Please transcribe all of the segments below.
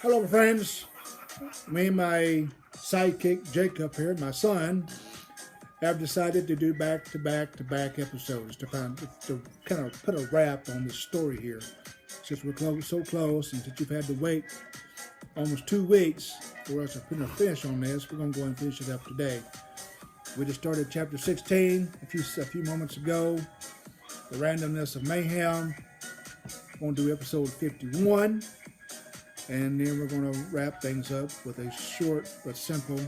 Hello, my friends. Me and my sidekick Jacob here, my son, have decided to do back-to-back episodes to kind of put a wrap on this story here. Since we're so close, and since you've had to wait almost 2 weeks for us to put a finish on this, we're going to go and finish it up today. We just started chapter 16 a few moments ago. The randomness of mayhem. We're going to do episode 51. And then we're going to wrap things up with a short but simple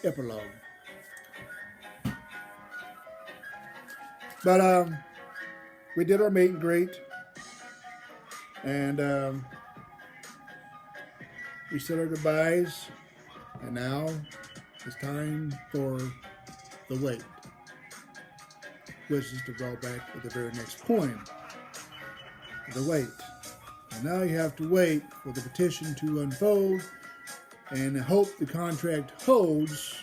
epilogue. But we did our meet and greet, and we said our goodbyes, and now it's time for the wait, which is to draw back to the very next poem, the wait. And now you have to wait for the petition to unfold and hope the contract holds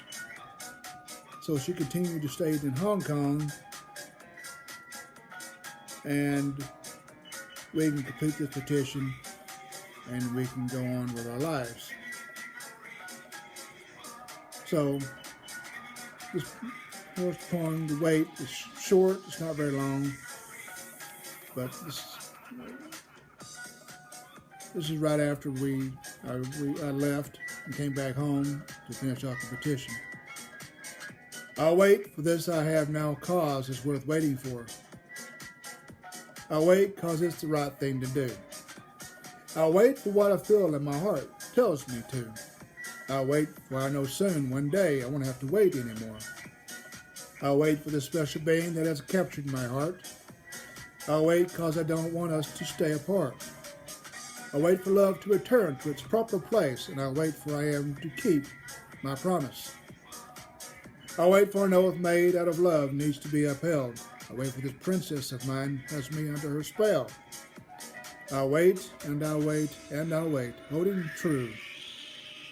so she continued to stay in Hong Kong and we can complete this petition and we can go on with our lives. So this first poem, the wait, is short, it's not very long, but this is right after I left and came back home to finish off the petition. I'll wait, for this I have now cause is worth waiting for. I'll wait because it's the right thing to do. I'll wait for what I feel in my heart tells me to. I'll wait for I know soon, one day, I won't have to wait anymore. I'll wait for the special being that has captured my heart. I'll wait because I don't want us to stay apart. I'll wait for love to return to its proper place, and I'll wait for I am to keep my promise. I'll wait for an oath made out of love needs to be upheld. I'll wait for this princess of mine has me under her spell. I'll wait, and I'll wait, and I'll wait, holding true.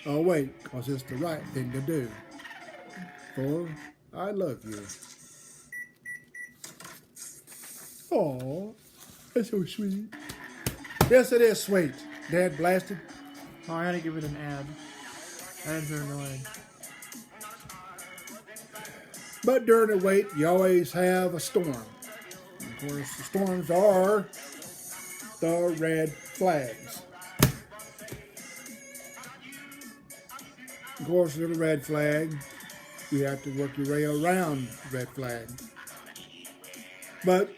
I'll wait, because it's the right thing to do. For I love you. Aw, that's so sweet. Yes, it is sweet. Dad blasted. Oh, I had to give it an ad. Ads are annoying. But during the wait, you always have a storm. And of course, the storms are the red flags. Of course, with a red flag, you have to work your way around the red flag. But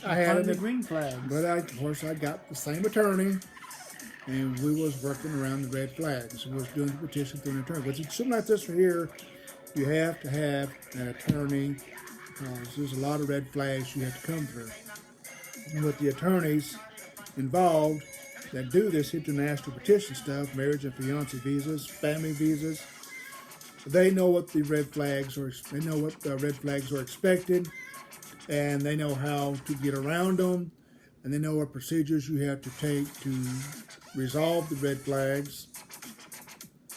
I had the green flag. But of course, I got the same attorney, and we was working around the red flags. We was doing the petition through an attorney. But something like this right here, you have to have an attorney. There's a lot of red flags you have to come through. And with the attorneys involved that do this international petition stuff, marriage and fiancé visas, family visas, they know what the red flags are. They know what the red flags are expected. And they know how to get around them, and they know what procedures you have to take to resolve the red flags.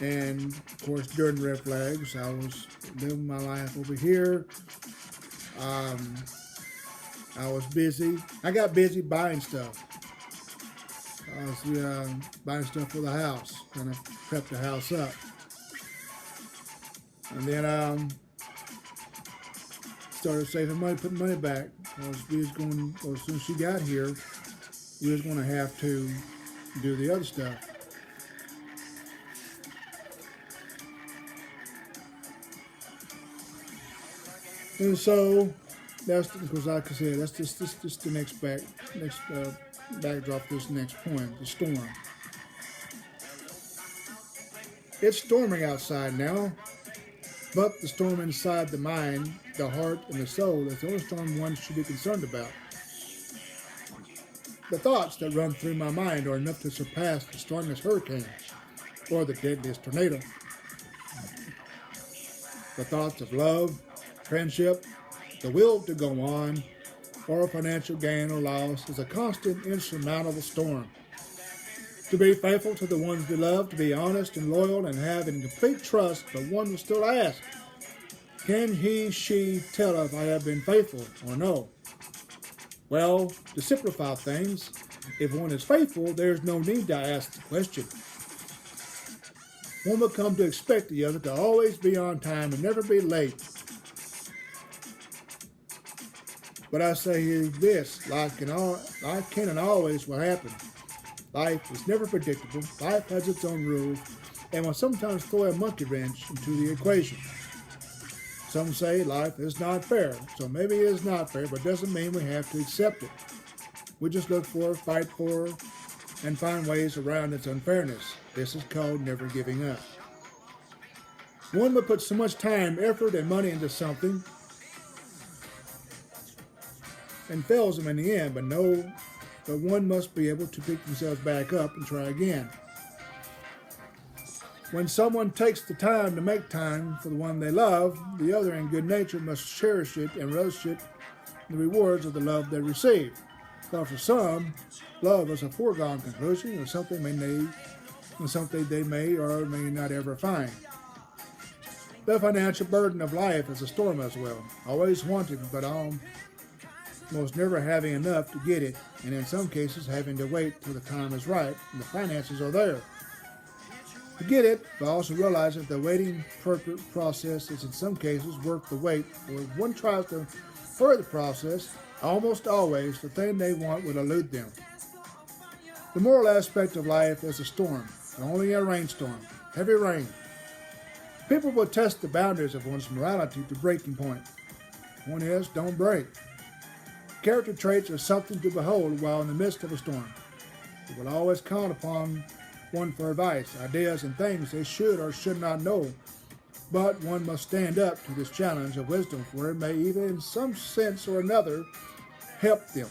And of course, during the red flags, I was living my life over here. I was busy. I got busy buying stuff. I was buying stuff for the house, trying to prep the house up. And then started saving money, putting money back. As soon as she got here, we was going to have to do the other stuff. And so that's, because like I said, that's just the next backdrop. This next poem, the storm. It's storming outside now, but the storm inside the mind, the heart, and the soul is the only storm one should be concerned about. The thoughts that run through my mind are enough to surpass the strongest hurricane or the deadliest tornado. The thoughts of love, friendship, the will to go on, or financial gain or loss is a constant, insurmountable storm. To be faithful to the ones we love, to be honest and loyal and have in complete trust, but one will still ask, can he, she tell if I have been faithful or no? Well, to simplify things, If one is faithful, there is no need to ask the question. One will come to expect the other to always be on time and never be late. But I say this, life can and always will happen. Life is never predictable. Life has its own rules and will sometimes throw a monkey wrench into the equation. Some say life is not fair, so maybe it is not fair, but doesn't mean we have to accept it. We just look for, fight for, and find ways around its unfairness. This is called never giving up. One would put so much time, effort, and money into something and fails them in the end, but one must be able to pick themselves back up and try again. When someone takes the time to make time for the one they love, the other in good nature must cherish it and relish it, the rewards of the love they receive. Because for some, love is a foregone conclusion or something they may or may not ever find. The financial burden of life is a storm as well, always wanting, but almost never having enough to get it, and in some cases having to wait till the time is right and the finances are there. To get it, but also realize that the waiting process is in some cases worth the wait, or if one tries to hurry the process, almost always the thing they want will elude them. The moral aspect of life is a storm, only a rainstorm, heavy rain. People will test the boundaries of one's morality to breaking point. One is, don't break. Character traits are something to behold while in the midst of a storm. They will always count upon one for advice, ideas, and things they should or should not know. But one must stand up to this challenge of wisdom, for it may even in some sense or another help them.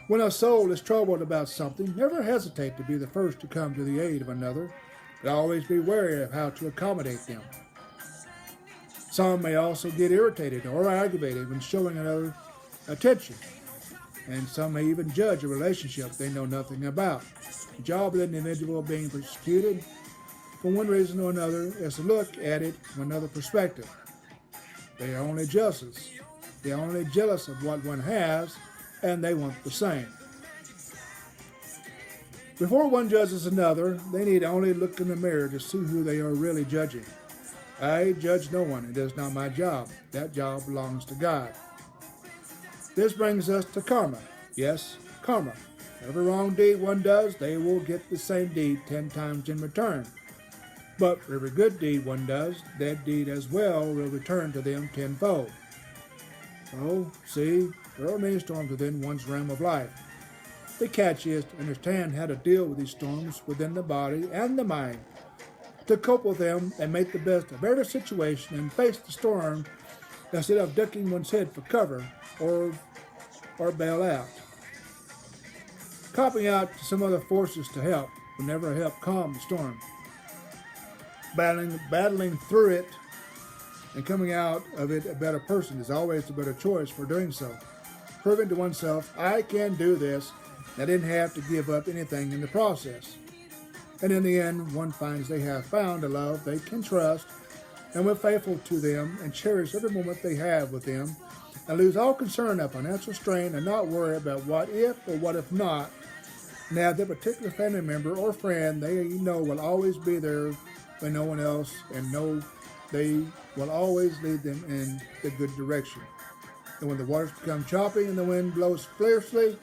When a soul is troubled about something, never hesitate to be the first to come to the aid of another, but always be wary of how to accommodate them. Some may also get irritated or aggravated when showing another attention, and some may even judge a relationship they know nothing about. The job of the individual being persecuted for one reason or another is to look at it from another perspective. They are only jealous. They are only jealous of what one has, and they want the same. Before one judges another, they need only look in the mirror to see who they are really judging. I judge no one. It is not my job. That job belongs to God. This brings us to karma. Yes, karma. Every wrong deed one does, they will get the same deed 10 times in return. But for every good deed one does, that deed as well will return to them tenfold. So, see, there are many storms within one's realm of life. The catch is to understand how to deal with these storms within the body and the mind, to cope with them and make the best of every situation and face the storm instead of ducking one's head for cover or bail out. Copping out to some other forces to help will never help calm the storm. Battling through it and coming out of it a better person is always the better choice for doing so. Proving to oneself, I can do this, and I didn't have to give up anything in the process. And in the end, one finds they have found a love they can trust and will be faithful to them and cherish every moment they have with them and lose all concern of financial strain and not worry about what if or what if not. Now, their particular family member or friend they know will always be there when no one else, and know they will always lead them in the good direction. And when the waters become choppy and the wind blows fiercely,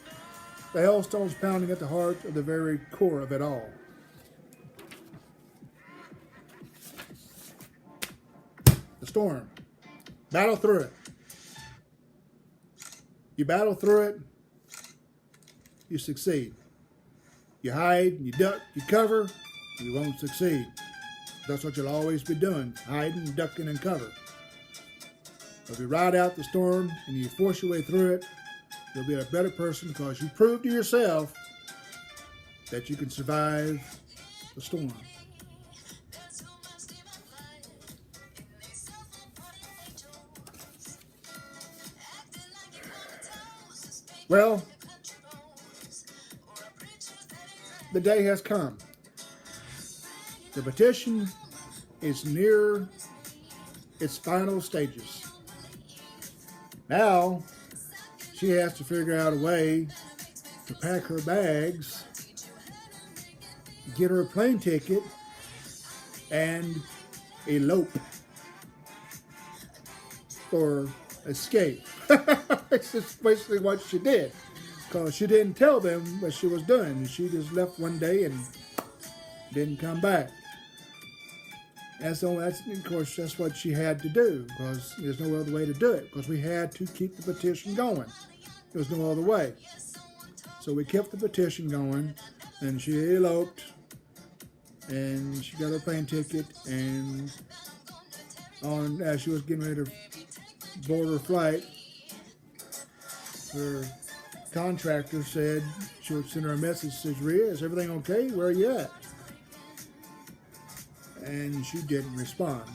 the hailstones pounding at the heart of the very core of it all. The storm. Battle through it. You battle through it, you succeed. You hide, you duck, you cover, you won't succeed. That's what you'll always be doing, hiding, ducking, and cover. If you ride out the storm and you force your way through it, you'll be a better person because you proved to yourself that you can survive the storm. Well, the day has come. The petition is near its final stages. Now, she has to figure out a way to pack her bags, get her a plane ticket, and elope or escape. It's just basically what she did, because she didn't tell them what she was doing. She just left one day and didn't come back. And so that's, of course, that's what she had to do, because there's no other way to do it, because we had to keep the petition going. There was no other way. So we kept the petition going, and she eloped, and she got her plane ticket, and as she was getting ready to board her flight, her contractor said she would send her a message, says, "Rhea, is everything okay? Where are you at?" And she didn't respond.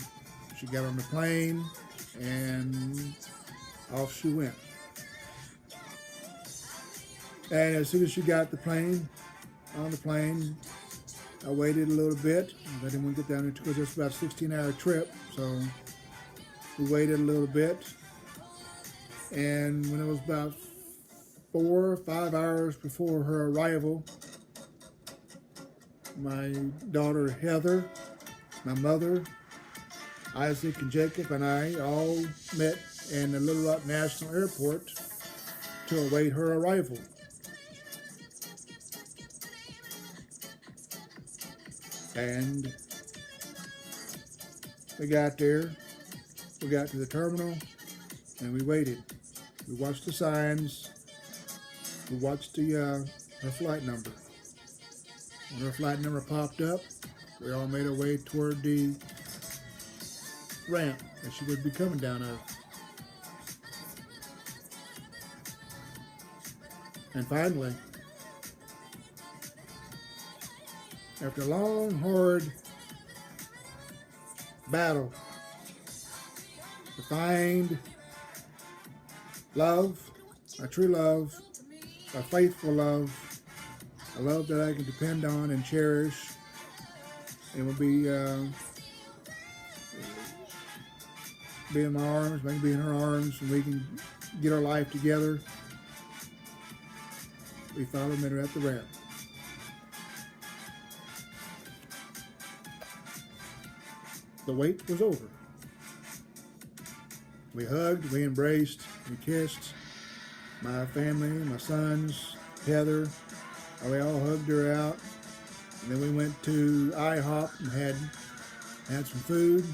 She got on the plane, and off she went. And as soon as she got on the plane, I waited a little bit. I didn't want to get down there because it's about a 16-hour trip, so we waited a little bit. And when it was about 4 or 5 hours before her arrival, my daughter Heather, my mother, Isaac and Jacob, and I all met in the Little Rock National Airport to await her arrival. And we got there, we got to the terminal, and we waited. We watched the signs, we watched her flight number. When her flight number popped up, we all made our way toward the ramp that she would be coming down of. And finally, after a long, hard battle to find love, a true love, a faithful love, a love that I can depend on and cherish, it will be in my arms, maybe be in her arms, and we can get our life together. We finally met her at the ramp. The wait was over. We hugged, we embraced, we kissed. My family, my sons, Heather, we all hugged her out. And then we went to IHOP and had some food.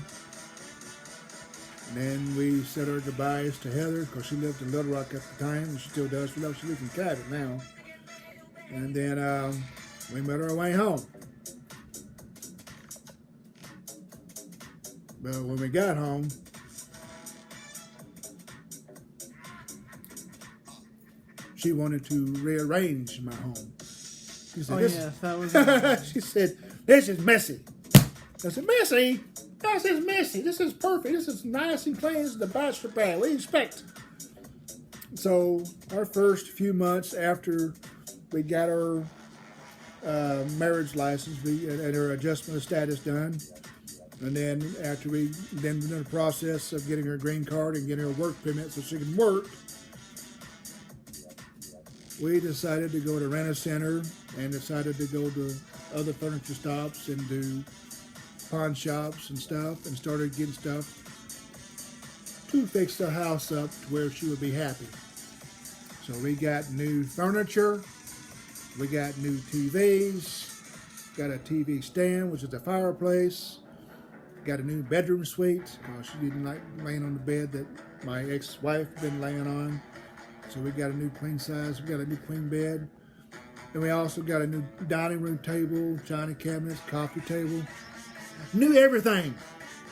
And then we said our goodbyes to Heather, because she lived in Little Rock at the time, and she still does. She lives in Cabot now. And then we made our way home. But when we got home, she wanted to rearrange my home. She said, that was she said, "This is messy." I said, "Messy? This is messy. This is perfect. This is nice and clean. This is the bachelor pad. What do you expect?" So our first few months after we got our marriage license, we had our adjustment of status done. And then after we then in the process of getting her green card and getting her work permit so she can work, we decided to go to Rent-A-Center and decided to go to other furniture stops and do pawn shops and stuff, and started getting stuff to fix the house up to where she would be happy. So we got new furniture, we got new TVs, got a TV stand, which is a fireplace. Got a new bedroom suite, because she didn't like laying on the bed that my ex-wife been laying on. So we got a new queen size, we got a new queen bed. And we also got a new dining room table, china cabinets, coffee table. New everything,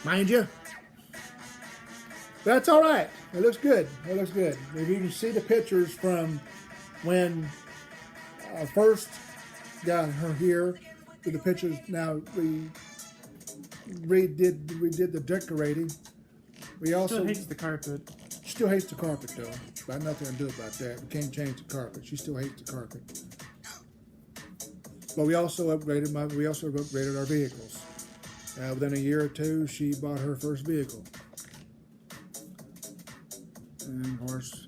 mind you. But that's all right. It looks good. It looks good. If you can see the pictures from when I first got her here to the pictures now, we did the decorating. We also still hates the carpet. Still hates the carpet though. But nothing to do about that. We can't change the carpet. She still hates the carpet. But we also upgraded our vehicles. Within a year or two, she bought her first vehicle. And of course,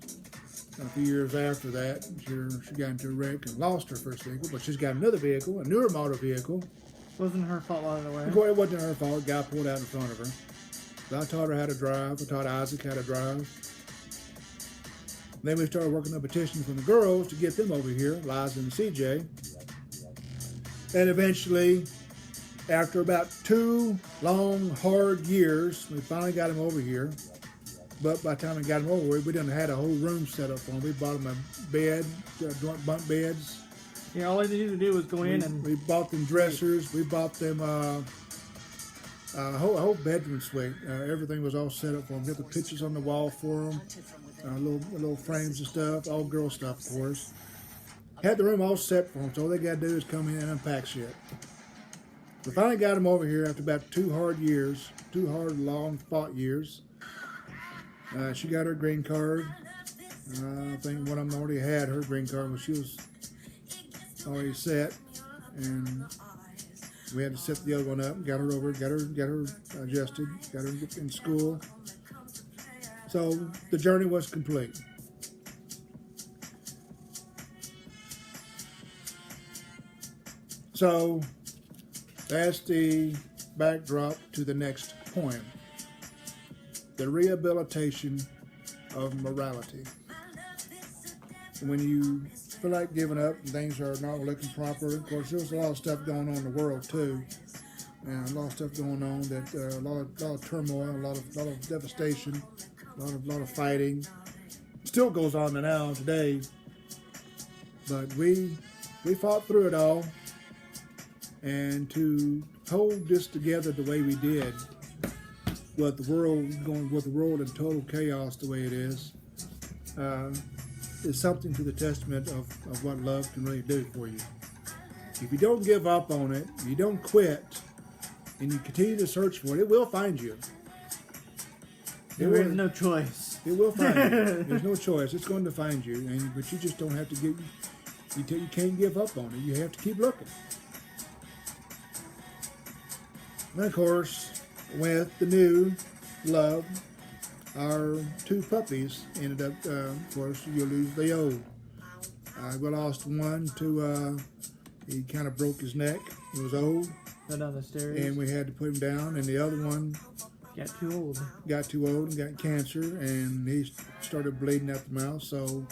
a few years after that, she got into a wreck and lost her first vehicle, but she's got another vehicle, a newer model vehicle. Wasn't her fault along the way. Of course, it wasn't her fault. A guy pulled out in front of her. So I taught her how to drive. I taught Isaac how to drive. Then we started working on a petition from the girls to get them over here, Liza and CJ. And eventually, after about 2 long, hard years, we finally got them over here. But by the time we got them over, we done had a whole room set up for them. We bought them a bed, joint bunk beds. Yeah, all they needed to do was go in and... We bought them dressers. We bought them a whole bedroom suite. Everything was all set up for them. We got the pictures on the wall for them. Little frames and stuff. All girl stuff, of course. Had the room all set for them. So all they got to do is come in and unpack shit. We finally got them over here after about 2 hard years. 2 hard, long fought years. She got her green card. I think one of them already had her green card when she was already set, and we had to set the other one up. Got her over, got her adjusted, got her in school. So the journey was complete. So that's the backdrop to the next poem. The rehabilitation of morality. When you feel like giving up and things are not looking proper, of course, there's a lot of stuff going on in the world too, and a lot of stuff going on that a lot of turmoil, a lot of devastation, a lot of fighting. Still goes on now today, but we fought through it all, and to hold this together the way we did. With the world in total chaos the way it is something to the testament of what love can really do for you. If you don't give up on it, you don't quit, and you continue to search for it, it will find you. There is no choice. It will find you. There's no choice. It's going to find you, but you just don't have to you can't give up on it. You have to keep looking. And of course, with the new love, our 2 puppies ended up, of course, you lose the old. We lost one to, he kind of broke his neck. He was old. Fell down the stairs. And we had to put him down. And the other one got too old. Got too old and got cancer. And he started bleeding out the mouth. So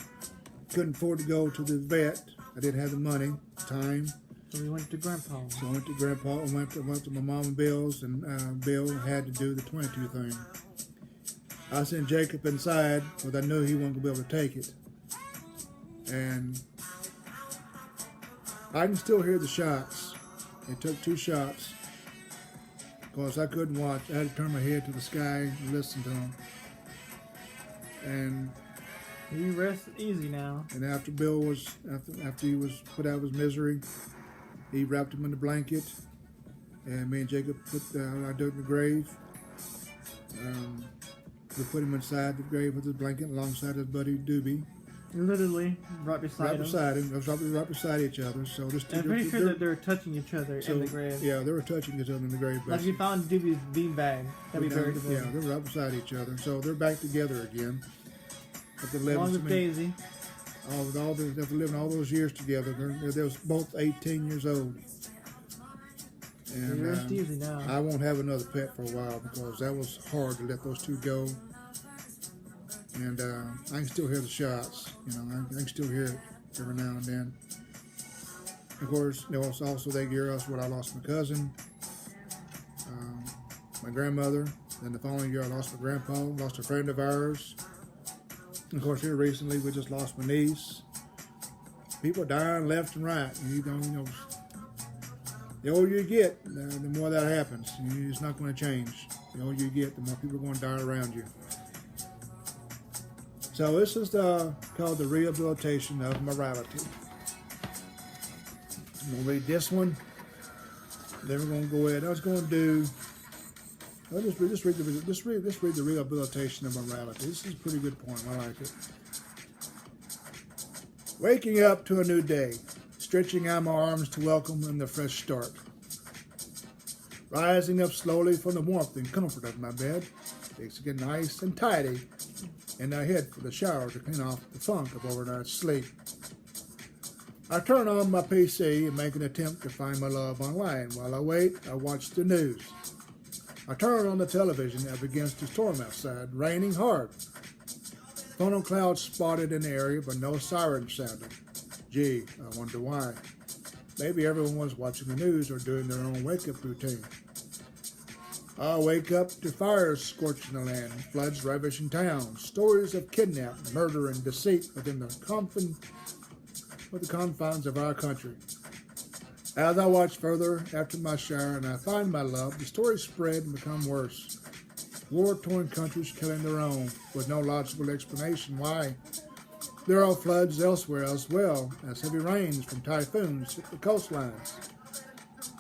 couldn't afford to go to the vet. I didn't have the money, time. So we went to Grandpa. So I went to Grandpa and went to my mom and Bill's, and Bill had to do the 22 thing. I sent Jacob inside because I knew he wasn't going to be able to take it. And I can still hear the shots. They took 2 shots because I couldn't watch. I had to turn my head to the sky and listen to them. And you rest easy now. And after Bill was, after he was put out of his misery, he wrapped him in the blanket, and me and Jacob put our dirt in the grave. We put him inside the grave with his blanket alongside his buddy Doobie. Literally, right beside him. Right beside each other. So I'm pretty sure that they're touching each other in the grave. Yeah, they were touching each other in the grave. Like if you found Doobie's beanbag, that'd be very good. Yeah, they were right beside each other. So they're back together again. Along with Daisy. After living all those years together, they was both 18 years old. And rest easy now. I won't have another pet for a while because that was hard to let those 2 go. And I can still hear the shots. I can still hear it every now and then. Of course, also that year I lost my cousin, my grandmother. Then the following year I lost my grandpa, lost a friend of ours. Of course, here recently we just lost my niece. People dying left and right. And the older you get, the more that happens. It's not going to change. The older you get, the more people are going to die around you. So this is called the rehabilitation of morality. I'm going to read this one. Then we're going to go ahead. I was going to do. Let's read the rehabilitation of morality. This is a pretty good poem. I like it. Waking up to a new day, stretching out my arms to welcome in the fresh start. Rising up slowly from the warmth and comfort of my bed, things get nice and tidy. and I head for the shower to clean off the funk of overnight sleep. I turn on my PC and make an attempt to find my love online. While I wait, I watch the news. I turn on the television and it begins to storm outside, raining hard. Funnel clouds spotted in the area, but no sirens sounded. Gee, I wonder why. Maybe everyone was watching the news or doing their own wake-up routine. I wake up to fires scorching the land, floods ravaging towns, stories of kidnap, murder, and deceit within the confines of our country. As I watch further after my shower and I find my love, the stories spread and become worse. War-torn countries killing their own, with no logical explanation why. There are floods elsewhere as well as heavy rains from typhoons hit the coastlines.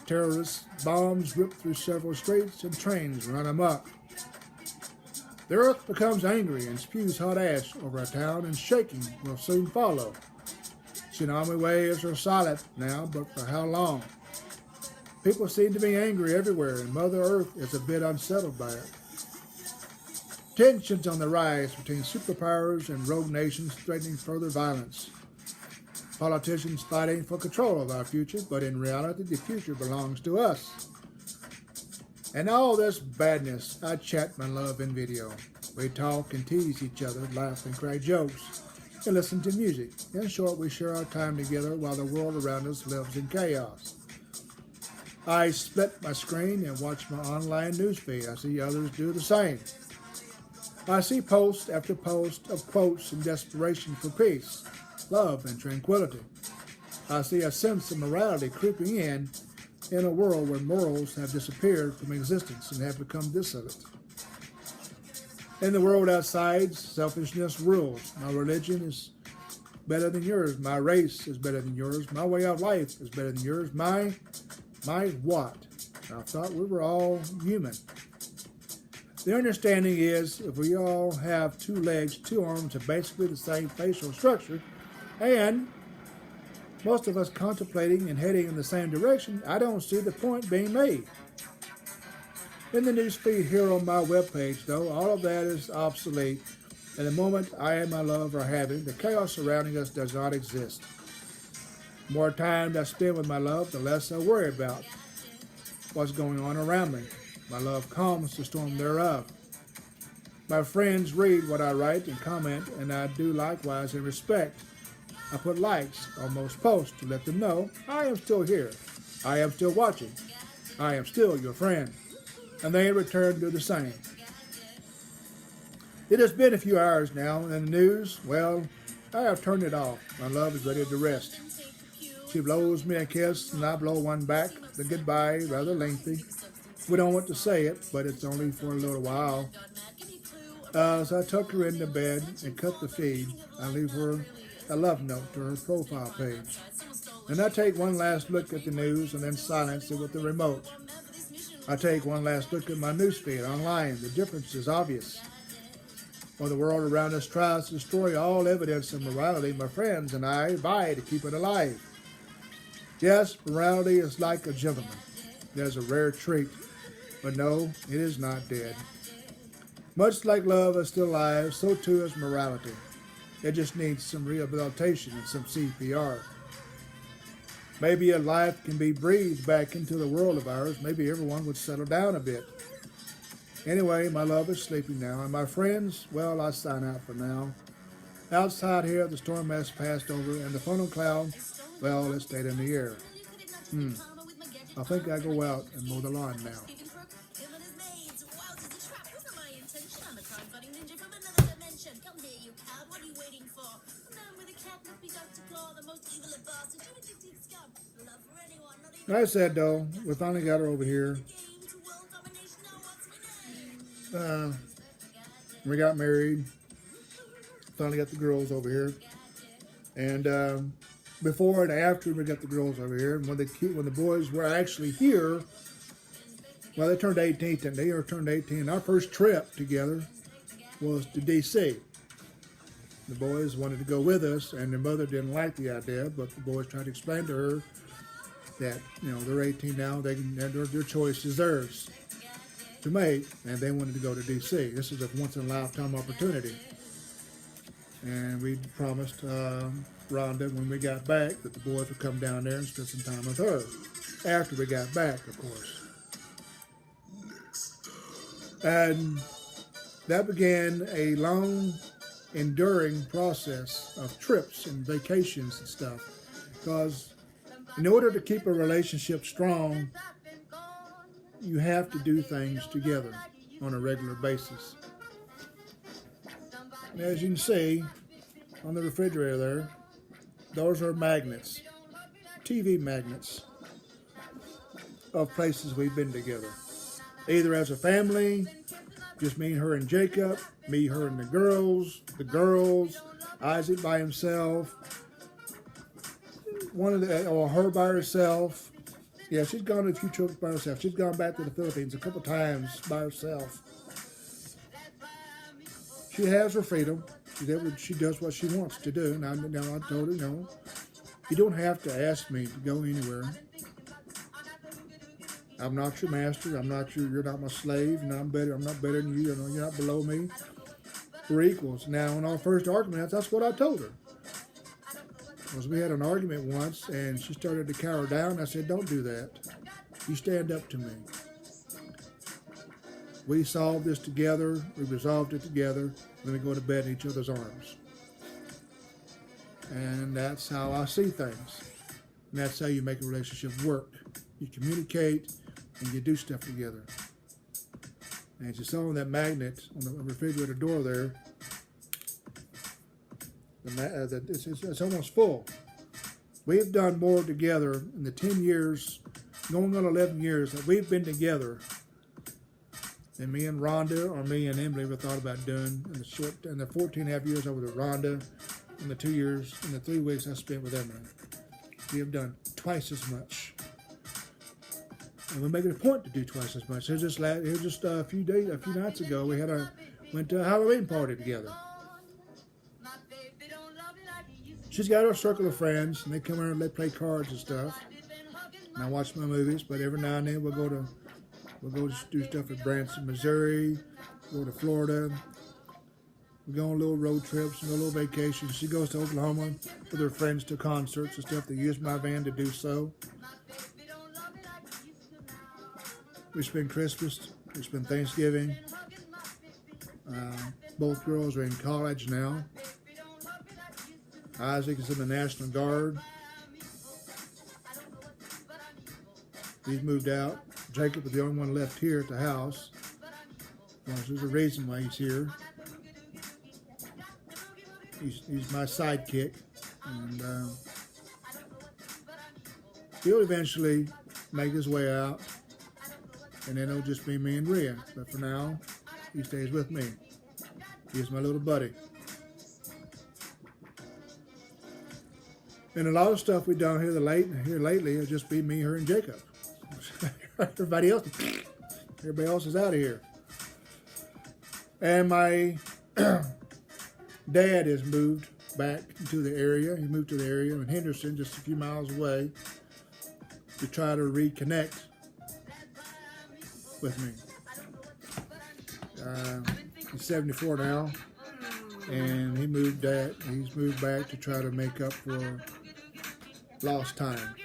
Terrorist bombs rip through several streets and trains run amok. The earth becomes angry and spews hot ash over a town, and shaking will soon follow. Tsunami waves are silent now, but for how long? People seem to be angry everywhere, and Mother Earth is a bit unsettled by it. Tensions on the rise between superpowers and rogue nations threatening further violence. Politicians fighting for control of our future, but in reality, the future belongs to us. And all this badness, I chat my love in video. We talk and tease each other, laugh and crack jokes, and listen to music. In short, we share our time together while the world around us lives in chaos. I split my screen and watch my online newsfeed. I see others do the same. I see post after post of quotes in desperation for peace, love, and tranquility. I see a sense of morality creeping in a world where morals have disappeared from existence and have become dissolute. In the world outside, selfishness rules. My religion is better than yours. My race is better than yours. My way of life is better than yours. My what? I thought we were all human. The understanding is if we all have 2 legs, 2 arms, and basically the same facial structure, and most of us contemplating and heading in the same direction, I don't see the point being made. In the newsfeed here on my webpage, though, all of that is obsolete. And the moment I and my love are having, the chaos surrounding us does not exist. The more time I spend with my love, the less I worry about what's going on around me. My love calms the storm thereof. My friends read what I write and comment, and I do likewise in respect. I put likes on most posts to let them know I am still here. I am still watching. I am still your friend. And they in return do the same. It has been a few hours now, and the news, well, I have turned it off. My love is ready to rest. She blows me a kiss, and I blow one back. The goodbye, rather lengthy. We don't want to say it, but it's only for a little while. So I tuck her into bed and cut the feed. I leave her a love note to her profile page. And I take one last look at the news and then silence it with the remote. I take one last look at my newsfeed online. The difference is obvious. While the world around us tries to destroy all evidence of morality, my friends and I vie to keep it alive. Yes, morality is like a gentleman. There's a rare treat. But no, it is not dead. Much like love is still alive, so too is morality. It just needs some rehabilitation and some CPR. Maybe a life can be breathed back into the world of ours. Maybe everyone would settle down a bit. Anyway, my love is sleeping now, and my friends, well, I sign out for now. Outside here, the storm has passed over, and the funnel cloud, well, it stayed in the air. I think I go out and mow the lawn now. Like I said, though, we finally got her over here. We got married. Finally got the girls over here. And before and after we got the girls over here, when the boys were actually here, well, they turned 18. And they turned 18. Our first trip together was to D.C. The boys wanted to go with us, and their mother didn't like the idea, but the boys tried to explain to her that, they're 18 now, their choice is theirs to make, and they wanted to go to D.C. This is a once-in-a-lifetime opportunity. And we promised Rhonda when we got back that the boys would come down there and spend some time with her. After we got back, of course. And that began a long, enduring process of trips and vacations and stuff. Because in order to keep a relationship strong, you have to do things together on a regular basis. And as you can see on the refrigerator there, those are magnets, TV magnets of places we've been together. Either as a family, just me, her, and Jacob, me, her, and the girls, Isaac by himself, or her by herself. Yeah, she's gone to a few trips by herself. She's gone back to the Philippines a couple times by herself. She has her freedom. She does what she wants to do. Now I told her, no, you don't have to ask me to go anywhere. I'm not your master. You're not my slave. And I'm not better than you. You're not below me. We're equals. Now, in our first argument, that's what I told her. Because we had an argument once, and she started to cower down. I said, don't do that. You stand up to me. We solved this together. We resolved it together. Then we go to bed in each other's arms. And that's how I see things. And that's how you make a relationship work. You communicate and you do stuff together. And as you saw on that magnet on the refrigerator door there, it's almost full. We've done more together in the 10 years, going on 11 years that we've been together than me and Rhonda or me and Emily ever thought about doing in the 14 and a half years I was with Rhonda, in the 2 years, in the 3 weeks I spent with Emily. We have done twice as much. And we're making a point to do twice as much. It was just a few nights ago, we went to a Halloween party together. She's got her circle of friends, and they come around and they play cards and stuff. And I watch my movies, but every now and then we'll go do stuff at Branson, Missouri, go to Florida. We go on little road trips and little vacations. She goes to Oklahoma with her friends to concerts and stuff. They use my van to do so. We spend Christmas. We spend Thanksgiving. Both girls are in college now. Isaac is in the National Guard. He's moved out. Jacob is the only one left here at the house. Well, there's a reason why he's here. He's my sidekick. And he'll eventually make his way out. And then it'll just be me and Rhea. But for now, he stays with me. He's my little buddy. And a lot of stuff we've done here lately will just be me, her, and Jacob. Everybody else is out of here. And my dad has moved back to the area. He moved to the area in Henderson, just a few miles away, to try to reconnect with me. He's 74 now, and he's moved back to try to make up for lost time.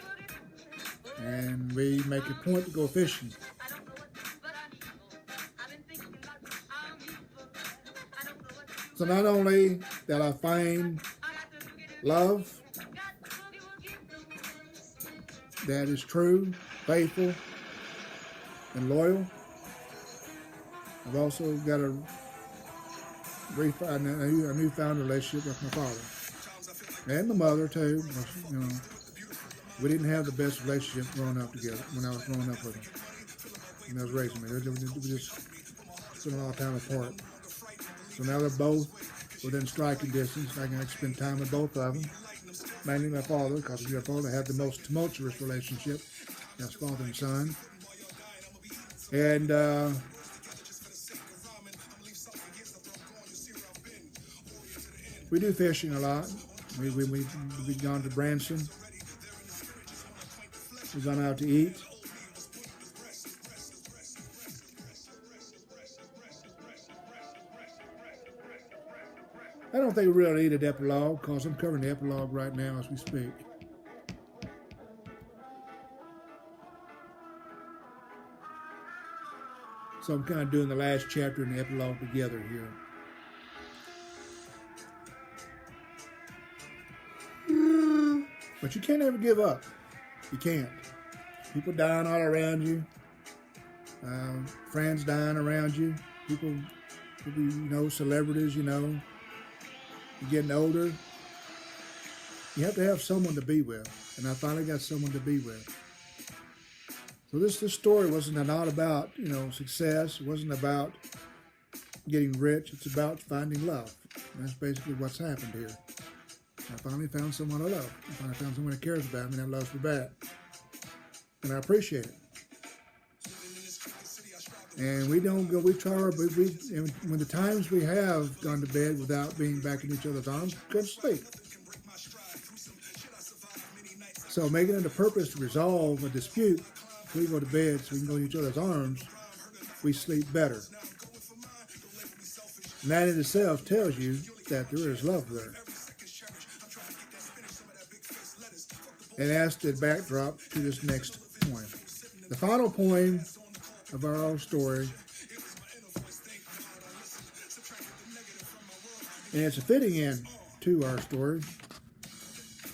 And we make a point to go fishing. So not only that I find love that is true, faithful, and loyal, I've also got a newfound relationship with my father and my mother too. You know, we didn't have the best relationship growing up together when I was growing up with them. When I was raising me, we just spent a lot of time apart. So now they're both within striking distance. I can spend time with both of them. Mainly my father, because my father had the most tumultuous relationship as father and son. And we do fishing a lot. We've gone to Branson. We've gone out to eat. I don't think we really need an epilogue because I'm covering the epilogue right now as we speak. So I'm kind of doing the last chapter and the epilogue together here. But you can't ever give up. You can't. People dying all around you. Friends dying around you. People, celebrities, you're getting older. You have to have someone to be with. And I finally got someone to be with. So this story wasn't all about, success. It wasn't about getting rich. It's about finding love. And that's basically what's happened here. I finally found someone I love. I finally found someone that cares about me and that loves me back. And I appreciate it. And we try our, but when the times we have gone to bed without being back in each other's arms, go to sleep. So making it a purpose to resolve a dispute, we go to bed so we can go in each other's arms, we sleep better. And that in itself tells you that there is love there. And that's the backdrop to this next poem. The final poem of our old story. And it's a fitting end to our story.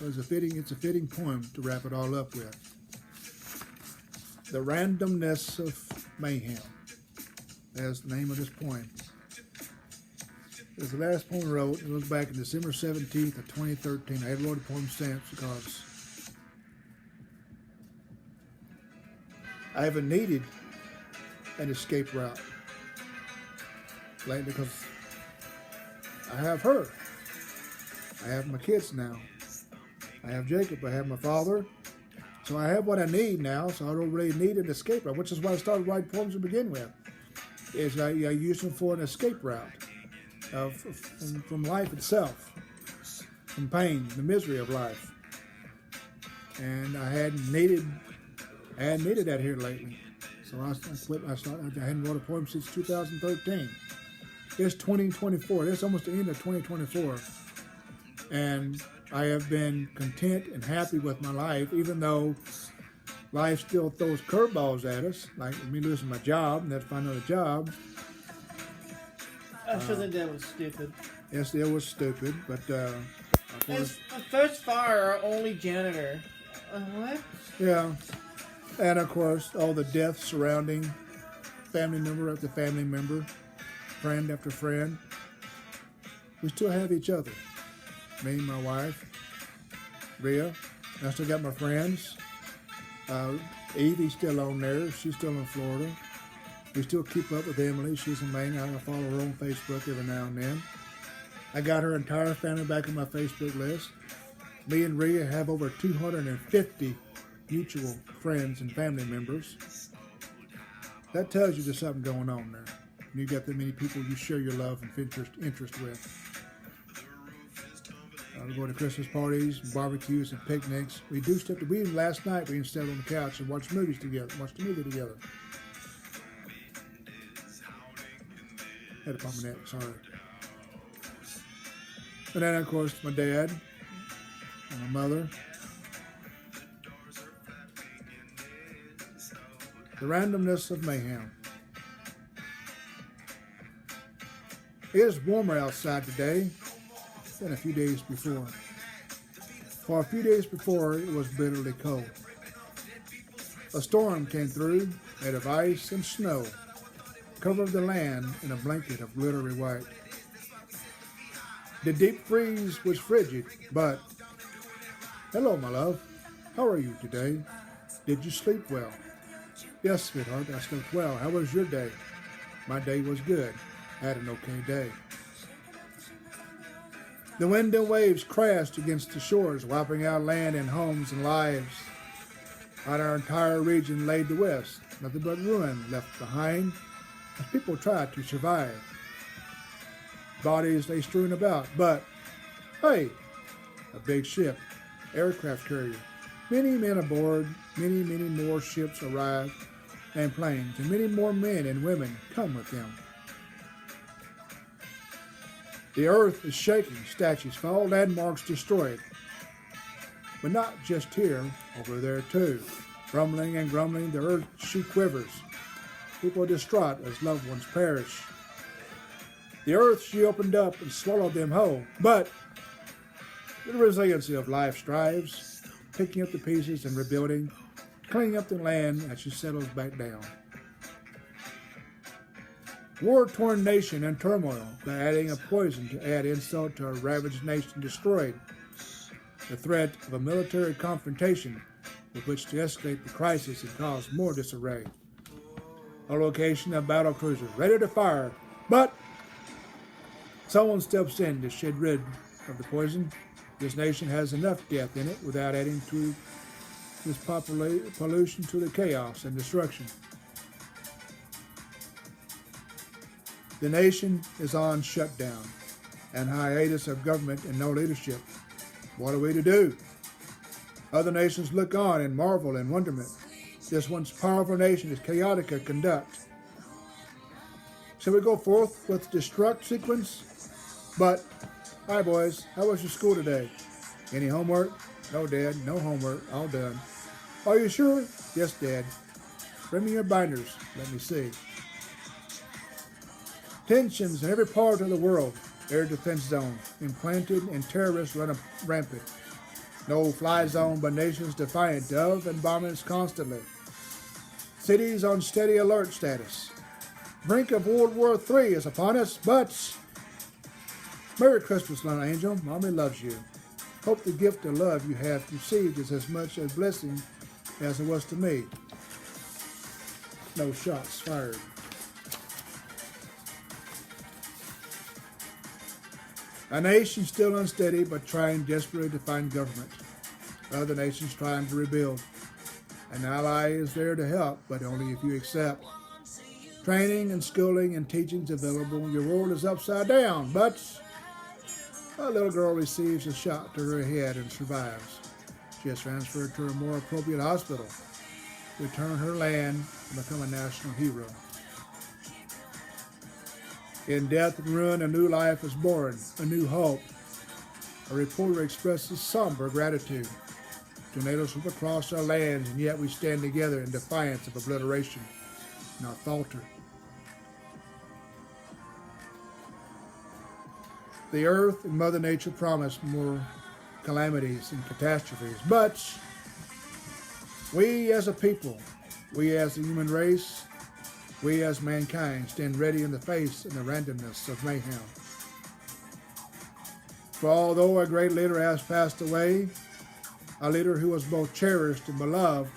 It's a fitting poem to wrap it all up with. The Randomness of Mayhem. That's the name of this poem. It was the last poem I wrote. It was back in December 17th of 2013. I had wrote a poem since because I haven't needed an escape route lately because I have her. I have my kids now. I have Jacob. I have my father. So I have what I need now, so I don't really need an escape route, which is why I started writing poems to begin with. I use them for an escape route from life itself, from pain, the misery of life. And I hadn't needed that here lately. So I hadn't wrote a poem since 2013. It's 2024. It's almost the end of 2024. And I have been content and happy with my life, even though life still throws curveballs at us, like me losing my job and have to find another job. I sure think that was stupid. Yes, it was stupid, but of course. Thus far, our only janitor. What? Yeah. And of course, all the deaths surrounding family member after family member, friend after friend. We still have each other. Me and my wife, Rhea. I still got my friends. Evie's still on there. She's still in Florida. We still keep up with Emily. She's in Maine. I follow her on Facebook every now and then. I got her entire family back on my Facebook list. Me and Rhea have over 250 mutual friends and family members. That tells you there's something going on there. You got that many people you share your love and interest with. We go to Christmas parties, barbecues, and picnics. We do stuff. Last night we sat on the couch and watched movies together. Watched a movie together. Had a pump in that. Sorry. And then of course my dad and my mother. The Randomness of Mayhem. It is warmer outside today than a few days before. For a few days before, it was bitterly cold. A storm came through, made of ice and snow, covered the land in a blanket of glittery white. The deep freeze was frigid, but, hello, my love. How are you today? Did you sleep well? Yes, sweetheart, I slept well. How was your day? My day was good. I had an okay day. The wind and waves crashed against the shores, wiping out land and homes and lives. On our entire region laid to waste, nothing but ruin left behind as people tried to survive. Bodies lay strewn about, but, hey, a big ship, aircraft carrier, many men aboard, many more ships arrived, and planes, and many more men and women come with them. The earth is shaking, statues fall, landmarks destroyed. But not just here, over there too. Rumbling and grumbling, the earth she quivers. People are distraught as loved ones perish. The earth she opened up and swallowed them whole. But the resiliency of life strives, picking up the pieces and rebuilding, cleaning up the land as she settles back down. War-torn nation in turmoil by adding a poison to add insult to a ravaged nation destroyed. The threat of a military confrontation with which to escalate the crisis and cause more disarray. A location of battle cruisers ready to fire, but someone steps in to shed rid of the poison. This nation has enough death in it without adding to this pollution to the chaos and destruction. The nation is on shutdown and hiatus of government and no leadership. What are we to do? Other nations look on and marvel in wonderment. This once powerful nation is chaotic of conduct. Shall we go forth with destruct sequence? But, hi boys, how was your school today? Any homework? No, Dad, no homework, all done. Are you sure? Yes, Dad. Bring me your binders, let me see. Tensions in every part of the world. Air defense zone implanted and terrorists run rampant. No fly zone, but nations defiant of and bombings constantly. Cities on steady alert status. Brink of World War III is upon us, but Merry Christmas, little angel. Mommy loves you. Hope the gift of love you have received is as much a blessing as it was to me. No shots fired. A nation still unsteady, but trying desperately to find government. Other nations trying to rebuild. An ally is there to help, but only if you accept. Training and schooling and teachings available. Your world is upside down, but a little girl receives a shot to her head and survives. She is transferred to a more appropriate hospital. Return her land and become a national hero. In death and ruin, a new life is born, a new hope. A reporter expresses somber gratitude. Tornadoes sweep across our lands, and yet we stand together in defiance of obliteration, not falter. The earth and Mother Nature promise more calamities and catastrophes, but we as a people, we as the human race, we as mankind stand ready in the face of the randomness of mayhem. For although a great leader has passed away, a leader who was both cherished and beloved,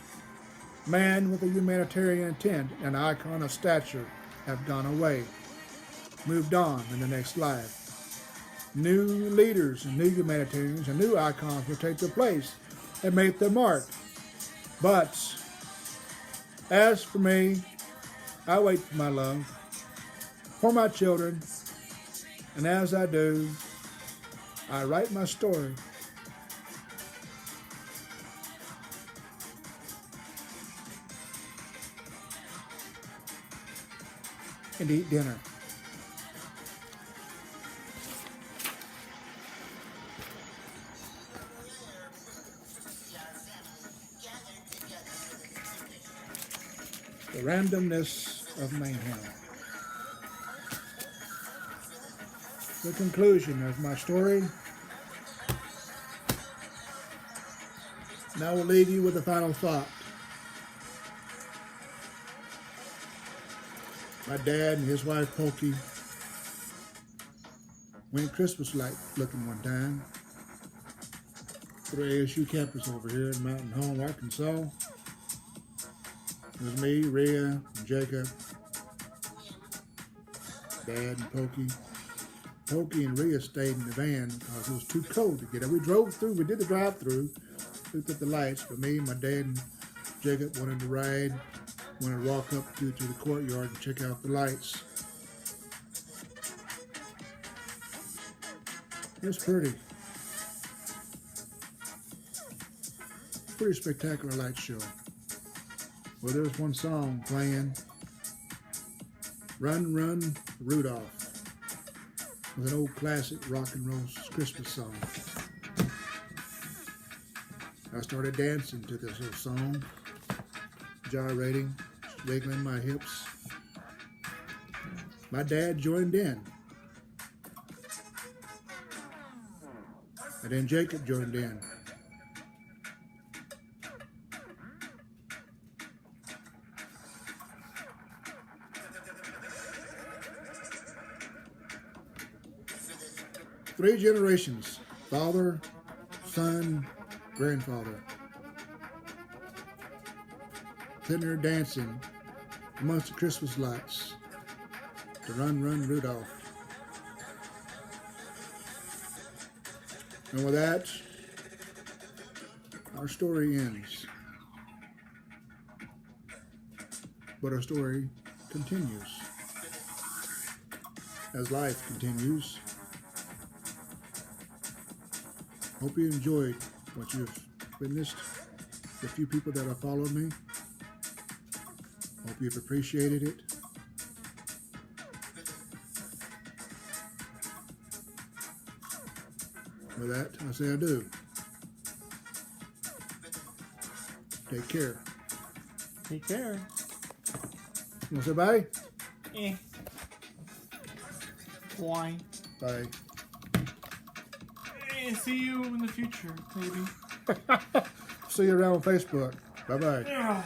man with a humanitarian intent and an icon of stature have gone away, moved on in the next life. New leaders and new humanitarians and new icons will take their place and make their mark. But as for me, I wait for my love, for my children, and as I do, I write my story. And eat dinner. The randomness of mayhem. The conclusion of my story. And I will leave you with a final thought. My dad and his wife Pokey went Christmas light looking one time for the ASU campus over here in Mountain Home, Arkansas. It was me, Rhea, and Jacob, Dad, and Pokey. Pokey and Rhea stayed in the van because it was too cold to get up. We drove through, we did the drive-through, looked at the lights, but me, my dad, and Jacob wanted to ride, wanted to walk up to the courtyard and check out the lights. It was pretty. Pretty spectacular light show. Well, there was one song playing, Run, Run, Rudolph. with an old classic rock and roll Christmas song. I started dancing to this old song, gyrating, wiggling my hips. My dad joined in. And then Jacob joined in. Three generations, father, son, grandfather. Sitting there dancing amongst the Christmas lights to Run, Run, Rudolph. And with that, our story ends. But our story continues. As life continues. Hope you enjoyed what you've witnessed. The few people that have followed me. Hope you've appreciated it. With that, I say I do. Take care. Take care. You want to say bye? Eh. Why? Bye. Eh, see you in the future, maybe. See you around on Facebook. Bye-bye. Ugh.